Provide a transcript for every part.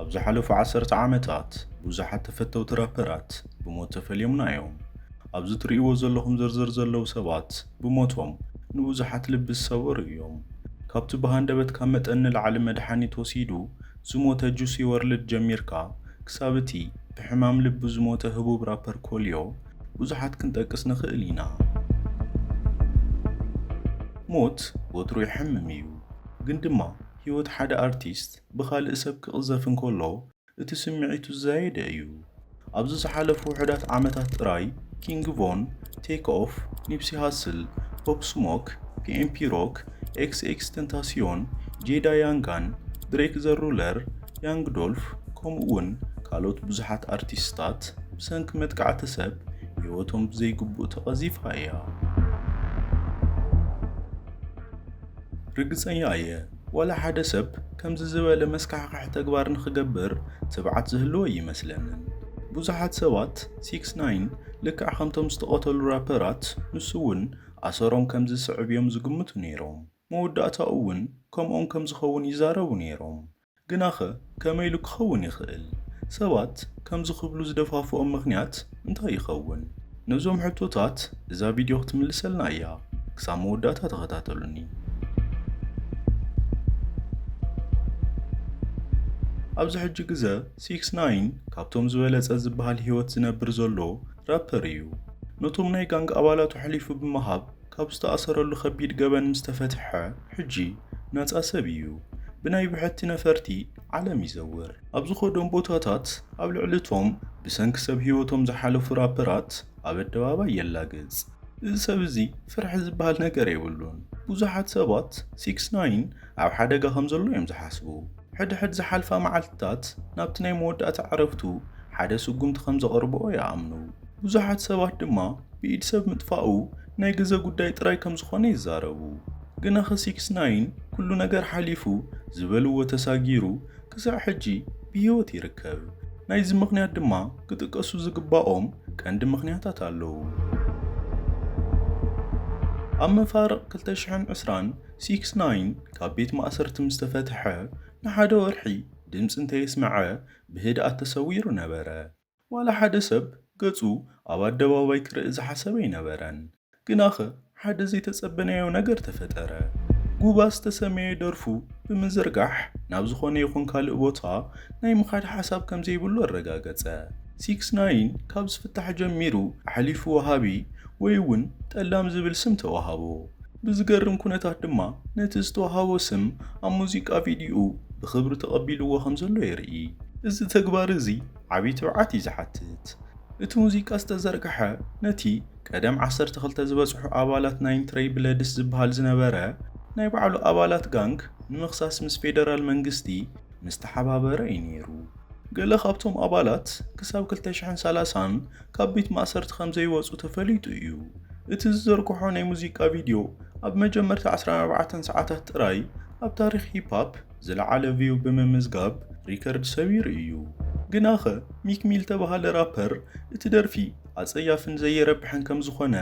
ኣብ ዝሓለፉ 10 ዓመታት ብዙሓት ተፈተውቲ ራፐራት ብሞት ተፈልዮምና እዮም። ኣብዚ ትርእይዎ ዘለኹም ዝርዝር ዘለዉ ሰባት ብሞቶም ንብዙሓት ልቢ ዝሰበሩ እዮም። ካብቲ ብሃንደበት ካብ መጠን ንላዕሊ መድሓኒት ወሲዱ ዝሞተ ጁሲ ወርልድ ጀሚርካ ክሳብ እቲ ብሕማም ልቢ ዝሞተ ህቡብ ራፐር ኮልዮ ብዙሓት ክንጠቅስ ንኽእል ኢና። ሞት ወትሩ ይሕምም እዩ፣ ግን ድማ ህይወት ሓደ ኣርቲስት ብኻልእ ሰብ ክቕዘፍ እንከሎ እቲ ስምዒቱ ዝዛየደ እዩ። ኣብዚ ዝሓለፉ ውሕዳት ዓመታት ጥራይ ኪንግ ቮን፣ ቴክ ኦፍ፣ ኒፕሲ ሃስል፣ ፖፕ ስሞክ፣ ፒኤምፒ ሮክ፣ ኤክስኤክስ ተንታሲዮን፣ ጄዳ ያንጋን፣ ድሬክ ዘ ሩለር፣ ያንግ ዶልፍ ከምኡውን ካልኦት ብዙሓት ኣርቲስታት ብሰንኪ መጥቃዕቲ ሰብ ህይወቶም ብዘይግቡእ ተቐዚፋ እያ። ርግፀኛ እየ ዋላ ሓደ ሰብ ከምዚ ዝበለ መስካሕካሕ ተግባር ንኽገብር ትብዓት ዝህልዎ ይመስለንን። ብዙሓት ሰባት 6ix9ine ልክዕ ከምቶም ዝተቐተሉ ራፐራት ንሱ እውን ኣሰሮም ከምዚ ስዕብ እዮም ዝግምቱ ነይሮም። መወዳእታኡ እውን ከምኦም ከም ዝኸውን ይዛረቡ ነይሮም። ግናኸ ከመይ ኢሉ ክኸውን ይኽእል? ሰባት ከምዚ ክብሉ ዝደፋፍኦም ምኽንያት እንታይ ይኸውን? ነዞም ሕቶታት እዛ ቪድዮ ክትምልሰልና እያ። ክሳብ መወዳእታ ተኸታተሉኒ። ኣብዚ ሕጂ ግዜ 6ix9ine ካብቶም ዝበለጸ ዝበሃል ህይወት ዝነብር ዘሎ ራፐር እዩ። ነቶም ናይ ጋንግ ኣባላቱ ሕሊፉ ብምሃብ ካብ ዝተኣሰረሉ ከቢድ ገበን ምስተፈትሐ ሕጂ ነፃ ሰብ እዩ። ብናይ ብሕቲ ነፈርቲ ዓለም ይዘውር። ኣብ ዝኸዶም ቦታታት ኣብ ልዕሊቶም ብሰንኪ ሰብ ህይወቶም ዝሓለፉ ራፐራት ኣብ ኣደባባይ የላግጽ። እዚ ሰብ እዚ ፍርሒ ዝበሃል ነገር የብሉን። ብዙሓት ሰባት 6ix9ine ኣብ ሓደጋ ከም ዘሎ እዮም ዝሓስቡ። ሕድሕድ ዝሓልፋ መዓልትታት ናብቲ ናይ መወዳእታ ዕረፍቱ ሓደ ስጉምቲ ከም ዘቕርብኦ ይኣምኑ። ብዙሓት ሰባት ድማ ብኢድ ሰብ ምጥፋኡ ናይ ግዜ ጉዳይ ጥራይ ከም ዝኾነ ይዛረቡ። ግናኸ 6ix9ine ኩሉ ነገር ሓሊፉ ዝበልዎ ተሳጊሩ ክሳብ ሕጂ ብህይወት ይርከብ። ናይዚ ምኽንያት ድማ ክጥቀሱ ዝግባኦም ቀንዲ ምኽንያታት ኣለዉ። ኣብ መፋርቕ 2020 6ix9ine ካብ ቤት ማእሰርቲ ምስ ተፈትሐ ንሓደ ወርሒ ድምፂ እንተየስመዐ ብህድኣት ተሰዊሩ ነበረ። ዋላ ሓደ ሰብ ገጹ ኣብ ኣደባባይ ክርኢ ዝሓሰበ ይነበረን። ግናኸ ሓደ ዘይተጸበናዮ ነገር ተፈጠረ። ጉባ ዝተሰመየ ደርፉ ብምዝርጋሕ ናብ ዝኾነ ይኹን ካልእ ቦታ ናይ ምኻድ ሓሳብ ከም ዘይብሉ ኣረጋገጸ። 6ix9ine ካብ ዝፍታሕ ጀሚሩ ኣሕሊፉ ወሃቢ ወይ እውን ጠላም ዝብል ስም ተዋሃቦ። ብዝገርም ኩነታት ድማ ነቲ ዝተዋሃቦ ስም ኣብ ሙዚቃ ቪድዮ ብኽብሪ ተቐቢልዎ ከም ዘሎ የርኢ። እዚ ተግባር እዚ ዓብዪ ትብዓት እዩ ዝሓትት። እቲ ሙዚቃ ዝተዘርግሐ ነቲ ቀደም 12 ዝበጽሑ ኣባላት ናይን ትሬይ ብለድስ ዝበሃል ዝነበረ ናይ ባዕሉ ኣባላት ጋንግ ንምኽሳስ ምስ ፌደራል መንግስቲ ምስ ተሓባበረ እዩ ነይሩ። ገለ ካብቶም ኣባላት ክሳብ 2030 ካብ ቤት ማእሰርቲ ከም ዘይወፁ ተፈሊጡ እዩ። እቲ ዝዘርግሖ ናይ ሙዚቃ ቪድዮ ኣብ መጀመርታ 14 ሰዓታት ጥራይ ኣብ ታሪኽ ሂፕ-ሆፕ ዝለዓለ ቪው ብምምዝጋብ ሪከርድ ሰቢሩ እዩ። ግናኸ ሚክ ሚል ተባሃለ ራፐር እቲ ደርፊ ኣጸያፍን ዘየረብሕን ከም ዝኾነ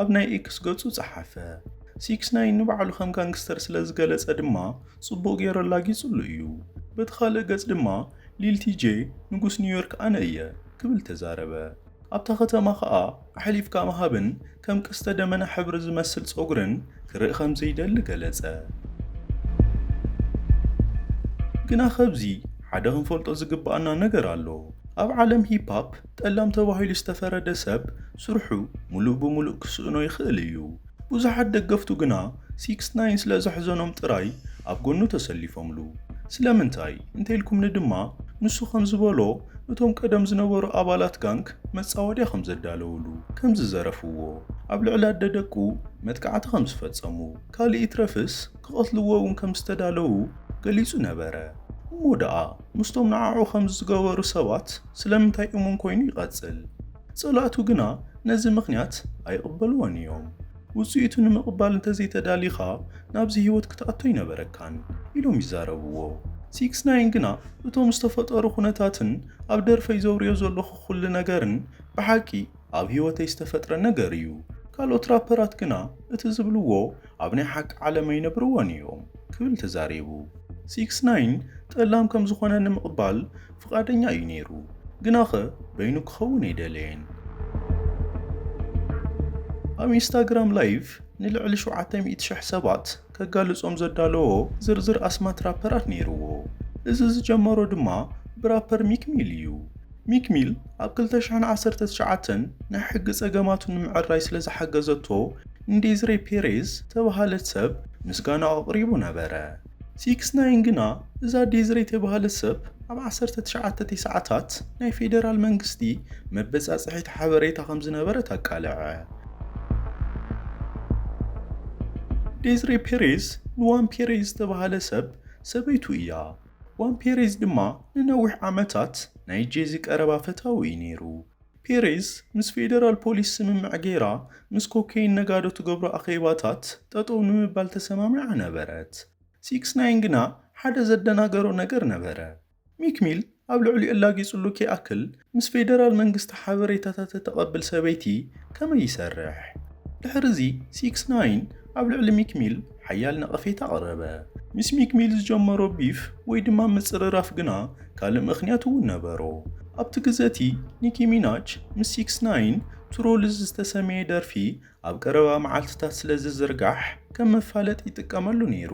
ኣብ ናይ ኤክስ ገጹ ጸሓፈ። 6ix9ine ንባዕሉ ከም ጋንግስተር ስለ ዝገለጸ ድማ ጽቡቕ ገይሩ ኣላጊጹሉ እዩ። በቲ ካልእ ገጽ ድማ ሊል ቲጄ ንጉስ ኒውዮርክ ኣነ እየ ክብል ተዛረበ። ኣብታ ከተማ ኸኣ ኣሕሊፍካ መሃብን ከም ቀስተ ደመና ሕብሪ ዝመስል ጸጉርን ክርኢ ከም ዘይደሊ ገለጸ። ግና ኸብዚ ሓደ ክንፈልጦ ዝግባአና ነገር ኣሎ። ኣብ ዓለም ሂፕ-ሆፕ ጠላም ተባሂሉ ዝተፈረደ ሰብ ስርሑ ሙሉእ ብምሉእ ክስእኖ ይኽእል እዩ። ብዙሓት ደገፍቱ ግና 6ix9ine ስለ ዘሕዘኖም ጥራይ ኣብ ጎኑ ተሰሊፎምሉ። ስለምንታይ እንተኢልኩምኒ ድማ ንሱ ከም ዝበሎ እቶም ቀደም ዝነበሩ ኣባላት ጋንግ መጻወድያ ከም ዘዳለውሉ፣ ከም ዝዘረፍዎ፣ ኣብ ልዕሊ ኣደደቁ መጥቃዕቲ ከም ዝፈጸሙ፣ ካልእ ረፍስ ክቐትልዎ እውን ከም ዝተዳለዉ ገሊጹ ነበረ። እሞ ደኣ ምስቶም ንዓዑ ከም ዝገበሩ ሰባት ስለምንታይ እሙን ኮይኑ ይቐጽል? ጸላእቱ ግና ነዚ ምኽንያት ኣይቕበልዎን እዮም። ውጽኢቱ ንምቕባል እንተዘይተዳሊኻ ናብዚ ህይወት ክትኣቶ ይነበረካን ኢሎም ይዛረብዎ። 6ix9ine ግና እቶም ዝተፈጠሩ ኩነታትን ኣብ ደርፈይ ዘውርዮ ዘለኹ ኩሉ ነገርን ብሓቂ ኣብ ህይወተይ ዝተፈጥረ ነገር እዩ። ካልኦት ራፐራት ግና እቲ ዝብልዎ ኣብ ናይ ሓቂ ዓለም ኣይነብርዎን እዮም ክብል ተዛሪቡ። 69 ጠላም ከም ዝኾነ ንምቕባል ፍቃደኛ እዩ ነይሩ ግናኸ በይኑ ክኸውን ኣይደለየን ኣብ ኢንስታግራም ላይቭ ንልዕሊ 700,000 ሰባት ከጋልጾም ዘዳለዎ ዝርዝር ኣስማት ራፐራት ነይርዎ እዚ ዝጀመሮ ድማ ብራፐር ሚክ ሚል እዩ ሚክ ሚል ኣብ 2019 ናይ ሕጊ ጸገማቱ ንምዕራይ ስለ ዝሓገዘቶ ንዴዝሬ ፔሬዝ ተባሃለት ሰብ ምስጋና ኣቕሪቡ ነበረ 69 ግና እዛ ዴዝሬ ተባሃለት ሰብ ኣብ 19 ሰዓታት ናይ ፌደራል መንግስቲ መበጻጽሒት ሓበሬታ ከም ዝነበረት ኣቃልዐ ዴዝሬ ፔሬዝ ንዋን ፔሬዝ ተባሃለ ሰብ ሰበይቱ እያ ዋን ፔሬዝ ድማ ንነዊሕ ዓመታት ናይ ጄዚ ቀረባ ፈታዊ ነይሩ ፔሬዝ ምስ ፌደራል ፖሊስ ስምምዕ ገይራ ምስ ኮኬይን ነጋዶ ትገብሮ ኣኼባታት ጠጠው ንምባል ተሰማሚዓ ነበረት 69 ግና ሓደ ዘደናገሮ ነገር ነበረ ሚክ ሚል ኣብ ልዕሊ እላጊጽሉ ከይኣክል ምስ ፌደራል መንግስቲ ሓበሬታታት ተቐብል ሰበይቲ ከመይ ይሰርሕ ድሕርዚ 69 ኣብ ልዕሊ ሚክ ሚል ሓያል ነቐፌታ ኣቕረበ ምስ ሚክ ሚል ዝጀመሮ ቢፍ ወይ ድማ ምጽርራፍ ግና ካልእ ምኽንያት እውን ነበሮ ኣብቲ ግዘቲ ኒኪ ሚናጅ ምስ 69 ትሮልዝ ዝተሰመየ ደርፊ ኣብ ቀረባ መዓልትታት ስለ ዝዝርጋሕ ከም መፋለጢ ይጥቀመሉ ነይሩ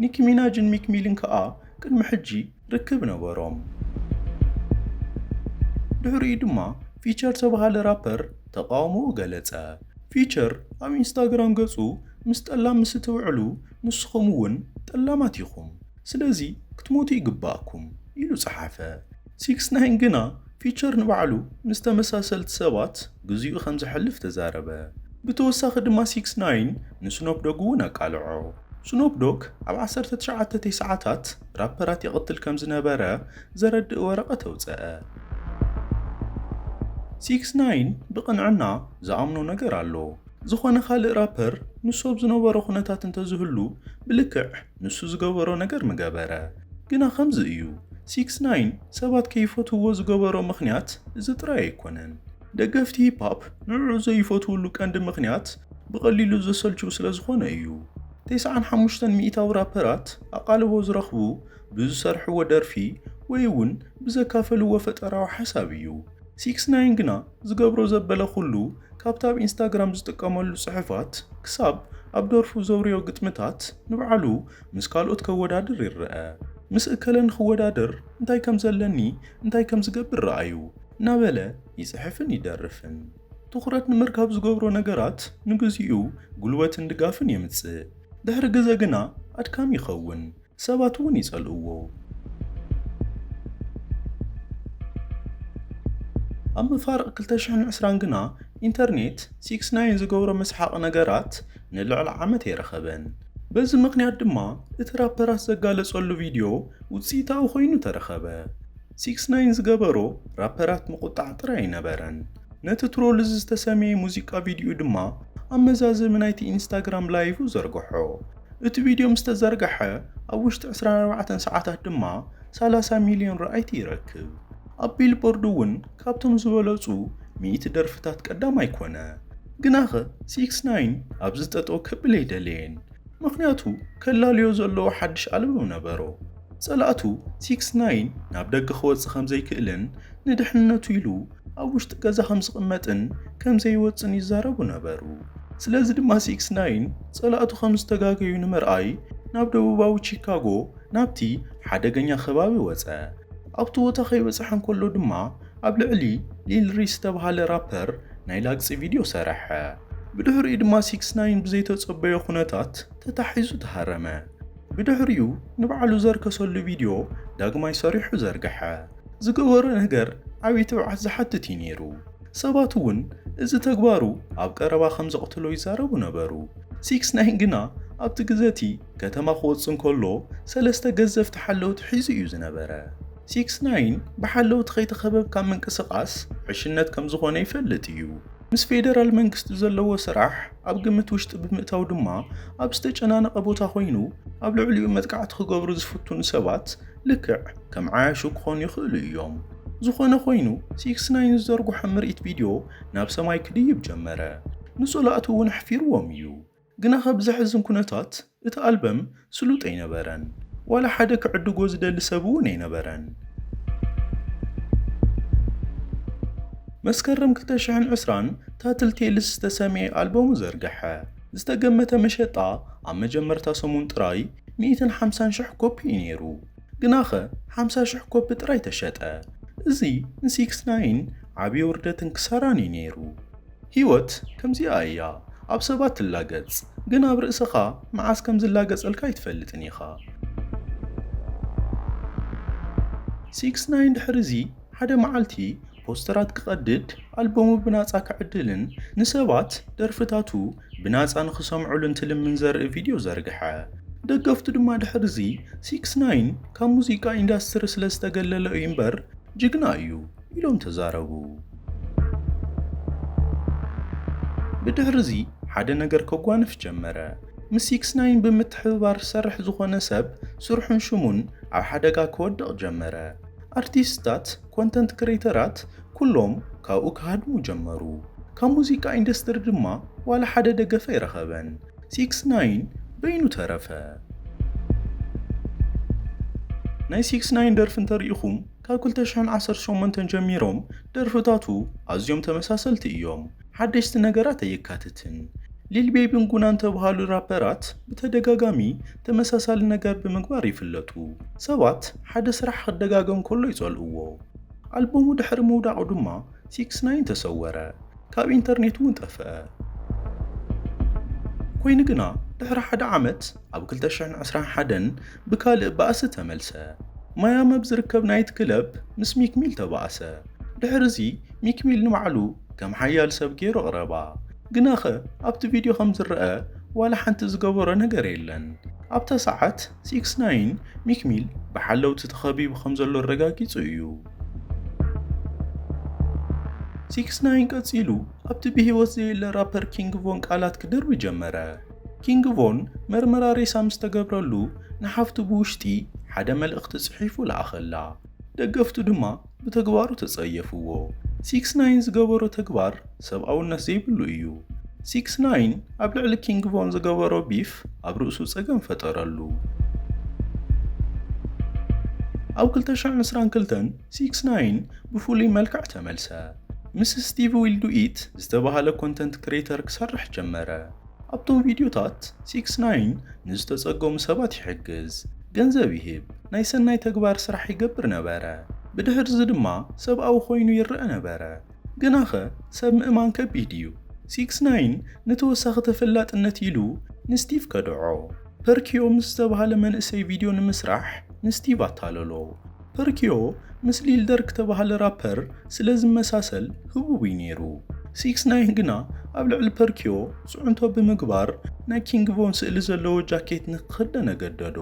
ኒኪ ሚናጅን ሚክ ሚልን ከዓ ቅድሚ ሕጂ ርክብ ነበሮም ድሕሪኡ ድማ ፊቸር ተባሃለ ራፐር ተቃውሞኡ ገለጸ ፊቸር ኣብ ኢንስታግራም ገጹ ምስ ጠላም ምስ ትውዕሉ ንስኹም እውን ጠላማት ኢኹም ስለዚ ክትሞቱ ይግባእኩም ኢሉ ጸሓፈ 69 ግና ፊቸር ንባዕሉ ምስ ተመሳሰልቲ ሰባት ግዜኡ ከም ዝሕልፍ ተዛረበ ብተወሳኺ ድማ 69 ንስኖፕ ዶግ እውን ኣቃልዖ ስኖፕ ዶግ ኣብ 19 ሰዓታት ራፐራት ይቕትል ከም ዝነበረ ዘረድእ ወረቐት ኣውፅአ 69 ብቕንዕና ዝኣምኖ ነገር ኣሎ ዝኾነ ካልእ ራፐር ንሶብ ዝነበሮ ኩነታት እንተዝህሉ ብልክዕ ንሱ ዝገበሮ ነገር ምገበረ ግና ከምዚ እዩ 69 ሰባት ከይፈትዎ ዝገበሮ ምኽንያት እዚ ጥራይ ኣይኮነን ደገፍቲ ሂፕ-ሆፕ ንዕኡ ዘይፈትውሉ ቀንዲ ምኽንያት ብቐሊሉ ዘሰልችው ስለ ዝኾነ እዩ 95 ሚእታዊ ራፐራት ኣቓልቦ ዝረኽቡ ብዝሰርሕዎ ደርፊ ወይ እውን ብዘካፈልዎ ፈጠራዊ ሓሳብ እዩ 69 ግና ዝገብሮ ዘበለ ኩሉ ካብቲ ኣብ ኢንስታግራም ዝጥቀመሉ ጽሑፋት ክሳብ ኣብ ደርፉ ዘውርዮ ግጥምታት ንባዕሉ ምስ ካልኦት ከወዳድር ይርአ ምስ እከለን ክወዳድር እንታይ ከም ዘለኒ እንታይ ከም ዝገብር ረኣዩ እናበለ ይጽሕፍን ይደርፍን ትኹረት ንምርካብ ዝገብሮ ነገራት ንግዚኡ ጉልበትን ድጋፍን የምጽእ ድሕሪ ግዜ ግና ኣድካም ይኸውን ሰባት እውን ይጸልእዎ ኣብ መፋርቕ 2020 ግና ኢንተርኔት 69 ዝገብሮ መስሓቕ ነገራት ንልዕሊ ዓመት የረኸበን በዚ ምኽንያት ድማ እቲ ራፐራት ዘጋለጸሉ ቪድዮ ውፅኢታዊ ኮይኑ ተረኸበ 69 ዝገበሮ ራፐራት ምቁጣዕ ጥራይ ኣይነበረን ነቲ ትሮልዝ ዝተሰመየ ሙዚቃ ቪድዮ ድማ ኣብ መዛዘሚ ናይቲ ኢንስታግራም ላይቭ ዘርግሖ እቲ ቪድዮ ምስ ተዘርግሐ ኣብ ውሽጢ 24 ሰዓታት ድማ 30 ሚልዮን ረኣይቲ ይረክብ ኣብ ቢልቦርድ እውን ካብቶም ዝበለጹ 100 ደርፍታት ቀዳም ኣይኮነ ግናኸ 69 ኣብ ዝጠጠው ክብል ኣይደለየን ምኽንያቱ ከላልዮ ዘለዎ ሓድሽ ኣልበም ነበሮ ጸላእቱ 69 ናብ ደገ ክወጽእ ከም ዘይክእልን ንድሕንነቱ ኢሉ ኣብ ውሽጢ ገዛ ከም ዝቕመጥን ከም ዘይወጽን ይዛረቡ ነበሩ ስለዚ ድማ 69 ጸላእቱ ከም ዝተጋገዩ ንምርኣይ ናብ ደቡባዊ ቺካጎ ናብቲ ሓደገኛ ከባቢ ወጸ ኣብቲ ቦታ ከይበጽሕ እንከሎ ድማ ኣብ ልዕሊ ሊል ሪስ ዝተባሃለ ራፐር ናይ ላግፂ ቪድዮ ሰረሐ ብድሕሪኡ ድማ 69 ብዘይተጸበዮ ኩነታት ተታሒዙ ተሃረመ ብድሕሪኡ ንባዕሉ ዘርከሰሉ ቪድዮ ዳግማይ ሰሪሑ ዘርግሐ ዝገበሮ ነገር ዓብይ ትብዓት ዝሓትት ነይሩ ሰባት እውን እዚ ተግባሩ ኣብ ቀረባ ከም ዘቕትሎ ይዛረቡ ነበሩ 69 ግና ኣብቲ ግዜቲ ከተማ ክወጽእ እንከሎ ሰለስተ ገዘፍቲ ሓለውቲ ሒዙ እዩ ዝነበረ 69 ብሓለውቲ ከይተኸበብካ ምንቅስቓስ ዕሽነት ከም ዝኾነ ይፈልጥ እዩ ምስ ፌደራል መንግስቲ ዘለዎ ስራሕ ኣብ ግምት ውሽጢ ብምእታው ድማ ኣብ ዝተጨናነቐ ቦታ ኮይኑ ኣብ ልዕሊኡ መጥቃዕቲ ክገብሩ ዝፍቱኑ ሰባት ልክዕ ከም ዓያሹ ክኾኑ ይኽእሉ እዮም ዝኾነ ኮይኑ 69 ዝዘርግሖ ምርኢት ቪድዮ ናብ ሰማይ ክድይብ ጀመረ ንጸላእቱ እውን ኣሕፊርዎም እዩ ግና ካብ ዘሕዝን ኩነታት እቲ ኣልበም ስሉጥ ኣይነበረን ولا حدا كعدقو زدل سبون ينبرن. مسكرم كلتشحن عسران تاتل تيلس تسمي ألبوم زرقحة استقمت مشطة عم جمرتا سمون تراي 150 شح كوبي نيرو قناخة 50 شح كوبي تراي تشطة زي نسيكس 9 عبي وردة انكساراني نيرو هيوت كمزي آيا أبسبات اللاقز قنا برئسخا معاس كمز اللاقز الكاي تفلتنيخا 6-9 دحرزي حدا معالتي بوسترات كقدد ألبوم بناصا كعدلن نسبات درفتاتو بناصا نخسمعولن تلمن زرق فيديو زرقحا دقفتو دما دحرزي 6-9 كان موزيكا اندستري سلستقلل ايمبر جقنا ايو إلوم تزاربو بدحرزي حدا نقر كوكوانف جمرة مس 6-9 بمتحبار سرح زخونا سب سرحن شمون او حداقا كودق جمرة ارتيستات كونتنت كريترات كلهم كاو كهدمو جمرو كموزيكا اندستري دما ولا حدا دقفا يرخبن 6-9 بينو ترفا ناي 6-9 درفن تاريخهم كاكل تشحن 18 جميروم درفتاتو ازيوم تمساسلت ايوم حدشت نقرات يكاتتن للبيبي نقونان تبهالو رابرات بتدقاقامي تمساسال نقر بمقبار يفلتو سوات حدا سرح الدقاقام كله يزالقوو ألبومو دحر مودع دما 6-9 تسورة كاب انترنتو انتفأ كوين قنا دحر حدا عمت عبو كل تشعن عسران حدن بكالق بأسة تملسة مايا مبزركب نايت كلب مس ميكميل تبأسة دحر زي ميكميل نمعلو كم حيال سب جيرو غربا قناخة ابت فيديو خمز الرقاء ولا حنت زقبورة نقريلن ابتا ساعت 6-9 ميكميل بحلو تتخبي بخمزلو الرقاكي تسويو 6-9 قصيلو ابت بهيوت زي الرابر كينغ فون قالات كدر بجمرة كينغ فون مرمرا ريسا مستقبرلو نحفتو بوشتي حدا ملقت صحيفو لأخلا دقفتو دما بتقبارو تصيفوو 6-9 زقبرو تقبار سبقاو الناس يبلو ايو 6-9 ابلع كينغ فون زقبرو بيف ابرؤسو صقم فترلو او كلتشعن نسران كلتن 6-9 بفولي ملكع تملسا مس ستيف ويلدو ايت استباها كونتنت كريتر كسرح جمرة ابطون فيديوتات 6-9 نزتصقم سبات يحجز ገንዘብ ይሄብ ናይ ሰናይ ተግባር ስራሕ ይገብር ነበረ ብድሕር ዝድማ ሰብኣዊ ኮይኑ ይርአ ነበረ ግናኸ ሰብ ምእማን ከቢድ እዩ 6-9 ንተወሳኺ ተፈላጥነት ኢሉ ንስቲቭ ከድዖ ፐርኪዮ ምስ ዝተባሃለ መንእሰይ ቪድዮ ንምስራሕ ንስቲቭ ኣታለሎ ፐርኪዮ ምስ ሊልደርክ ተባሃለ ራፐር ስለ ዝመሳሰል ህቡብ ነይሩ 6-9 ግና ኣብ ልዕሊ ፐርኪዮ ጽዑንቶ ብምግባር ናይ ኪንግ ቮን ስእሊ ዘለዎ ጃኬት ንክኽደነ ገደዶ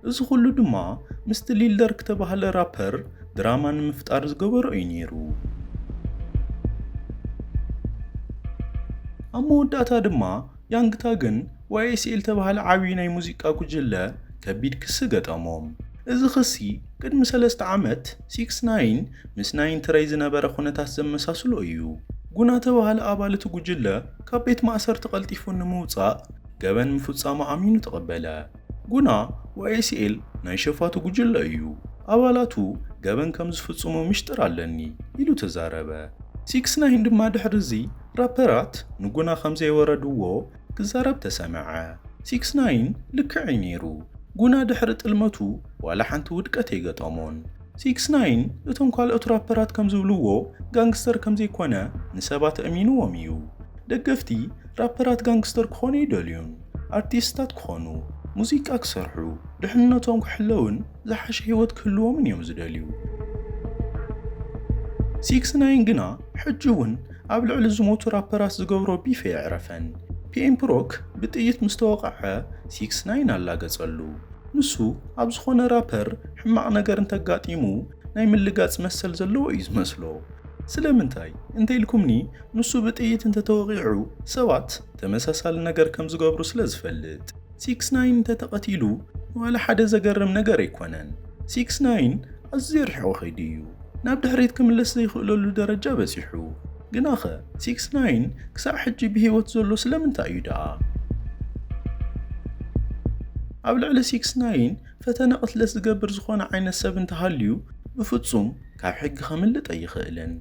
እዚ ኩሉ ድማ ምስቲ ሊልደርክ ተባሃለ ራፐር ድራማ ንምፍጣር ዝገበሮ እዩ ነይሩ ኣብ መወዳእታ ድማ ያንግታ ግን YSL ተባሃለ ዓብዪ ናይ ሙዚቃ ጉጅለ ከቢድ ክሲ ገጠሞም እዚ ክሲ ቅድሚ 3 ዓመት 6-9 ምስ ናይ ትራይ ዝነበረ ኩነታት ዘመሳስሎ እዩ ጉና ተባሃለ ኣባላት ጉጅለ ካብ ቤት ማእሰር ተቐልጢፉ ንምውፃእ ገበን ምፍጻሙ ኣሚኑ ተቐበለ ጉና YSL ናይ ሸፋቱ ጉጅለ እዩ ኣባላቱ ገበን ከም ዝፍጽሙ ምሽጥር ኣለኒ ኢሉ ተዛረበ 6-9 ድማ ድሕርዚ ራፐራት ንጉና ከም ዘይወረድዎ ክዛረብ ተሰምዐ 6-9 ልክዕ ነይሩ ጉና ድሕሪ ጥልመቱ ዋላ ሓንቲ ውድቀት የገጠሞን 6-9 እቶም ካልኦት ራፐራት ከም ዝብልዎ ጋንግስተር ከም ዘይኮነ ንሰባት ኣሚንዎም እዩ ደገፍቲ ራፐራት ጋንግስተር ክኾኑ ይደልዩን ኣርቲስታት ክኾኑ ሙዚቃ ክሰርሑ ድሕነቶም ክሕለውን ዝሓሸ ህይወት ክህልዎምን እዮም ዝደልዩ 6-9 ግና ሕጂ እውን ኣብ ልዕሊ ዝሞቱ ራፐራት ዝገብሮ ቢፍ የዕረፈን PM ፕሮክ ብጥይት ምስ ተወቕዐ 6-9 ኣላገጸሉ ንሱ ኣብ ዝኾነ ራፐር ሕማቕ ነገር እንተጋጢሙ ናይ ምልጋጽ መሰል ዘለዎ እዩ ዝመስሎ ስለምንታይ እንተኢልኩምኒ ንሱ ብጥይት እንተተወቂዑ ሰባት ተመሳሳሊ ነገር ከም ዝገብሩ ስለ ዝፈልጥ 6-9 እንተተቐቲሉ ዋላ ሓደ ዘገርም ነገር ኣይኮነን 6-9 ኣዝዩ ርሒቑ ኸይዱ እዩ ናብ ድሕሪት ክምለስ ዘይኽእለሉ ደረጃ በፂሑ ግናኸ 6-9 ክሳብ ሕጂ ብሂወት ዘሎ ስለምንታይ እዩ ደኣ ኣብ ልዕሊ 6ix9ine ፈተነ ቅትለት ዝገብር ዝኾነ ዓይነት ሰብ እንተሃልዩ ብፍጹም ካብ ሕጊ ከምልጥ ኣይኽእልን።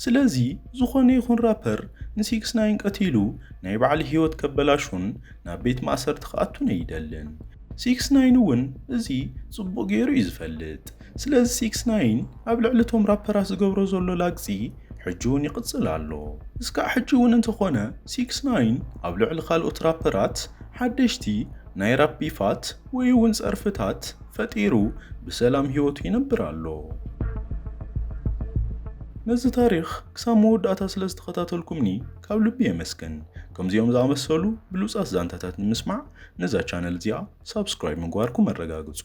ስለዚ ዝኾነ ይኹን ራፐር ን6ix9ine ቀቲሉ ናይ ባዕሉ ህይወት ከበላሹን ናብ ቤት ማእሰርቲ ክኣቱን ኣይደልን። 6ix9ine እውን እዚ ጽቡቕ ገይሩ እዩ ዝፈልጥ። ስለዚ 6ix9ine ኣብ ልዕሊ ቶም ራፐራት ዝገብሮ ዘሎ ላግፂ ሕጂ እውን ይቕፅል ኣሎ። እስካዕ ሕጂ እውን እንተኾነ 6ix9ine ኣብ ልዕሊ ካልኦት ራፐራት ሓደሽቲ ናይ ራፕ ቢፋት ወይ እውን ጸርፍታት ፈጢሩ ብሰላም ህይወቱ ይነብር ኣሎ። ነዚ ታሪኽ ክሳብ መወዳእታ ስለ ዝተኸታተልኩምኒ ካብ ልቢ የመስግን። ከምዚኦም ዝኣመሰሉ ብሉጻት ዛንታታት ንምስማዕ ነዛ ቻነል እዚኣ ሳብስክራይብ ምግባርኩም ኣረጋግፁ።